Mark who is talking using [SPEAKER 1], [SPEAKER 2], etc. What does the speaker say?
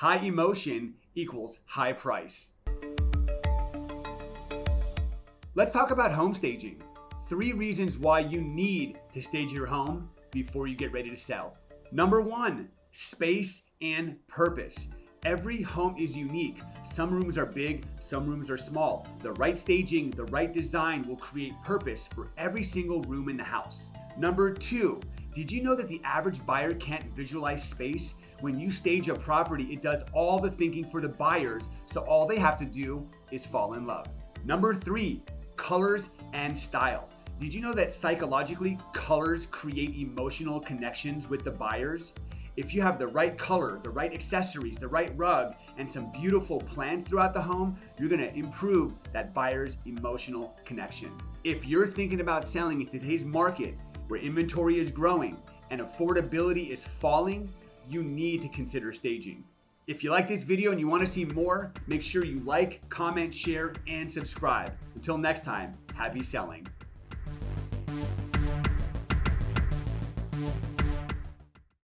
[SPEAKER 1] High emotion equals high price. Let's talk about home staging. 3 reasons why you need to stage your home before you get ready to sell. Number 1, space and purpose. Every home is unique. Some rooms are big, some rooms are small. The right staging, the right design will create purpose for every single room in the house. Number 2, did you know that the average buyer can't visualize space? When you stage a property, it does all the thinking for the buyers, so all they have to do is fall in love. Number 3, colors and style. Did you know that psychologically, colors create emotional connections with the buyers? If you have the right color, the right accessories, the right rug, and some beautiful plans throughout the home, you're gonna improve that buyer's emotional connection. If you're thinking about selling in today's market, where inventory is growing and affordability is falling, you need to consider staging. If you like this video and you wanna see more, make sure you like, comment, share, and subscribe. Until next time, happy selling.